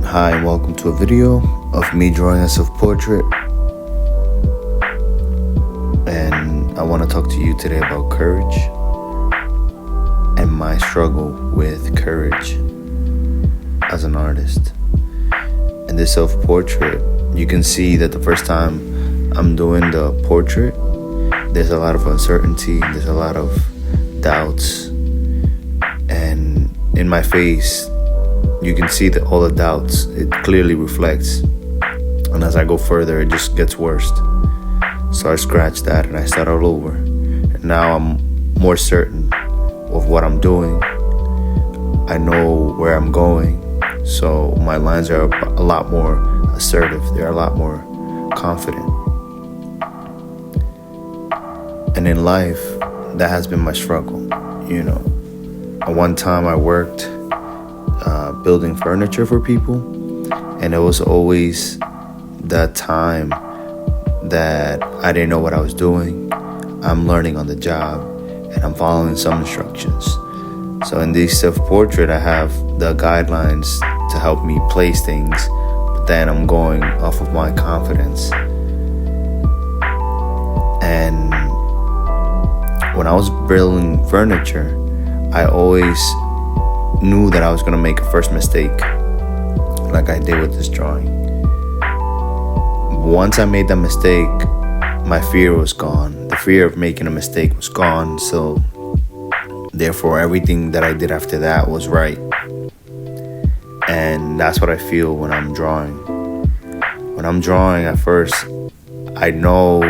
Hi and welcome to a video of me drawing a self-portrait, and I want to talk to you today about courage and my struggle with courage as an artist. In this self-portrait, you can see that the first time I'm doing the portrait, there's a lot of uncertainty, there's a lot of doubts, and in my face you can see that all the doubts, it clearly reflects. And as I go further, it just gets worse. So I scratch that and I start all over. And now I'm more certain of what I'm doing. I know where I'm going. So my lines are a lot more assertive. They're a lot more confident. And in life, that has been my struggle. At one time I worked building furniture for people, and it was always that time that I didn't know what I was doing. I'm learning on the job and I'm following some instructions. So in this self-portrait, I have the guidelines to help me place things, but then I'm going off of my confidence. And when I was building furniture, I always knew that I was going to make a first mistake, like I did with this drawing. Once I made that mistake, my fear was gone. The fear of making a mistake was gone, so therefore everything that I did after that was right. And that's what I feel when I'm drawing. When I'm drawing, at first, I know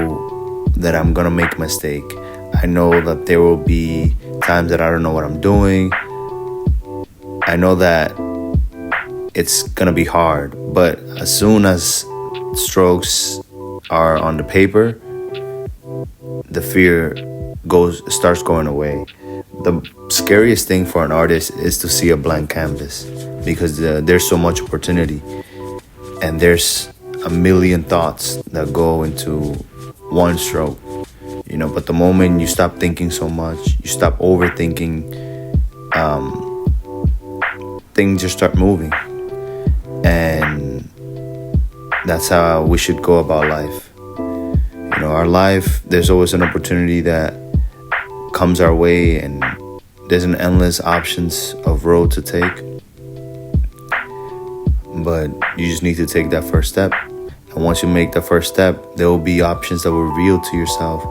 that I'm going to make a mistake. I know that there will be times that I don't know what I'm doing. I know that it's gonna be hard, but as soon as strokes are on the paper, the fear starts going away. The scariest thing for an artist is to see a blank canvas, because there's so much opportunity and there's a million thoughts that go into one stroke. But the moment you stop thinking so much, you stop overthinking, things just start moving. And that's how we should go about life. Our life, there's always an opportunity that comes our way, and there's an endless options of road to take. But you just need to take that first step. And once you make the first step, there will be options that will reveal to yourself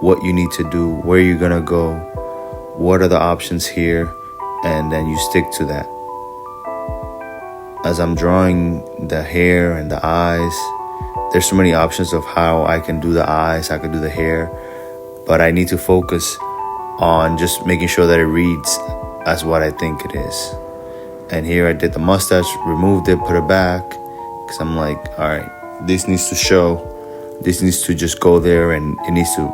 what you need to do, where you're gonna go, what are the options here, and then you stick to that. As I'm drawing the hair and the eyes, there's so many options of how I can do the eyes, I can do the hair, but I need to focus on just making sure that it reads as what I think it is. And here I did the mustache, removed it, put it back, because I'm like, all right, this needs to show, this needs to just go there, and it needs to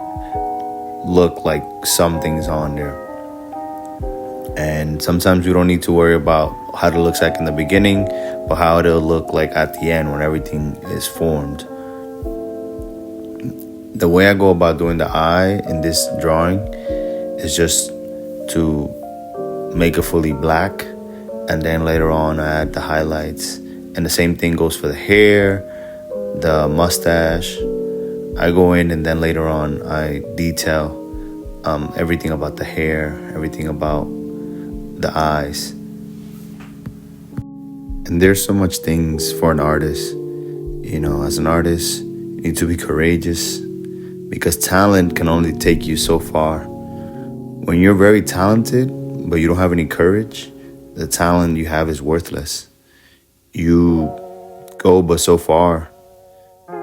look like something's on there. And sometimes we don't need to worry about how it looks like in the beginning, but how it'll look like at the end when everything is formed. The way I go about doing the eye in this drawing is just to make it fully black, and then later on I add the highlights. And the same thing goes for the hair, the mustache. I go in and then later on I detail everything about the hair, everything about the eyes. And there's so much things for an artist. As an artist, you need to be courageous, because talent can only take you so far. When you're very talented, but you don't have any courage, the talent you have is worthless. You go but so far.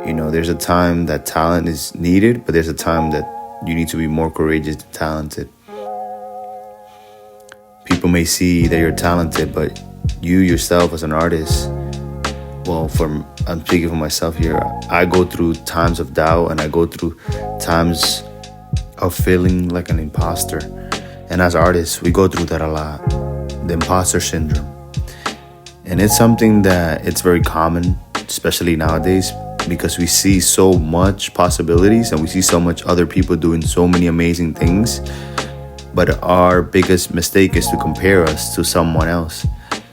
There's a time that talent is needed, but there's a time that you need to be more courageous than talented. People may see that you're talented, but you yourself as an artist, I'm speaking for myself here, I go through times of doubt, and I go through times of feeling like an imposter. And as artists, we go through that a lot, the imposter syndrome. And it's something that it's very common, especially nowadays, because we see so much possibilities and we see so much other people doing so many amazing things. But our biggest mistake is to compare us to someone else.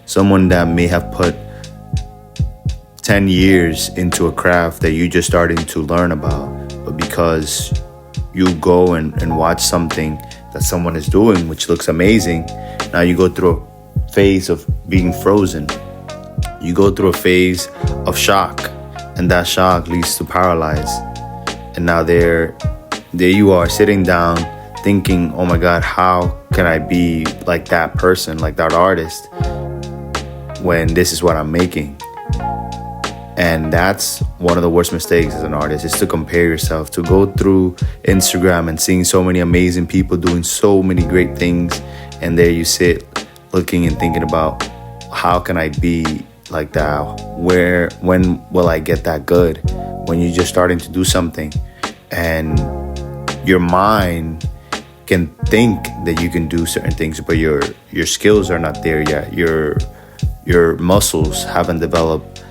Someone that may have put 10 years into a craft that you're just starting to learn about, but because you go and watch something that someone is doing, which looks amazing, now you go through a phase of being frozen. You go through a phase of shock, and that shock leads to paralyze. And now there you are sitting down thinking, oh my God, how can I be like that person, like that artist, when this is what I'm making? And that's one of the worst mistakes as an artist, is to compare yourself, to go through Instagram and seeing so many amazing people doing so many great things. And there you sit looking and thinking about, how can I be like that? When will I get that good? When you're just starting to do something and your mind can think that you can do certain things, but your skills are not there yet. Your muscles haven't developed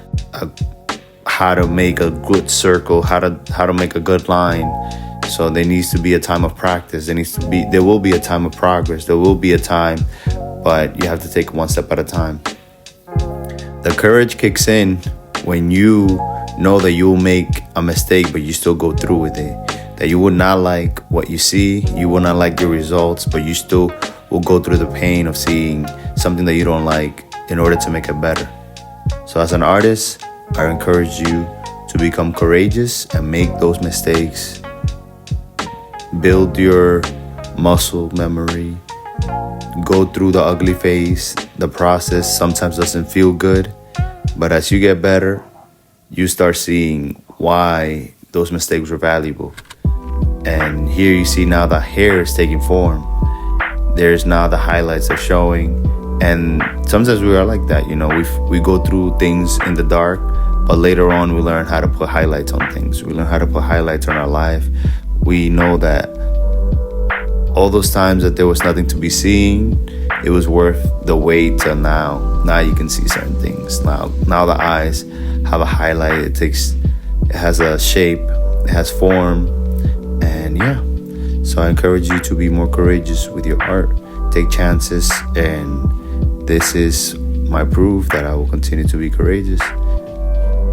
how to make a good circle, how to make a good line. So there needs to be a time of practice. There will be a time of progress. There will be a time, but you have to take one step at a time. The courage kicks in when you know that you'll make a mistake, but you still go through with it. That you would not like what you see, you will not like your results, but you still will go through the pain of seeing something that you don't like in order to make it better. So as an artist, I encourage you to become courageous and make those mistakes. Build your muscle memory. Go through the ugly phase. The process sometimes doesn't feel good, but as you get better, you start seeing why those mistakes were valuable. And here you see now the hair is taking form. There's now the highlights are showing. And sometimes we are like that, we go through things in the dark, but later on we learn how to put highlights on things. We learn how to put highlights on our life. We know that all those times that there was nothing to be seen, it was worth the wait till now. Now you can see certain things. Now the eyes have a highlight. It has a shape, it has form, and yeah. So I encourage you to be more courageous with your art. Take chances, and this is my proof that I will continue to be courageous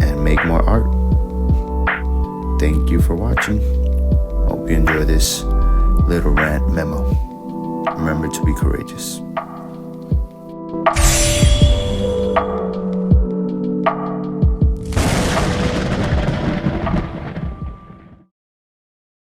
and make more art. Thank you for watching. Hope you enjoy this little rant memo. Remember to be courageous.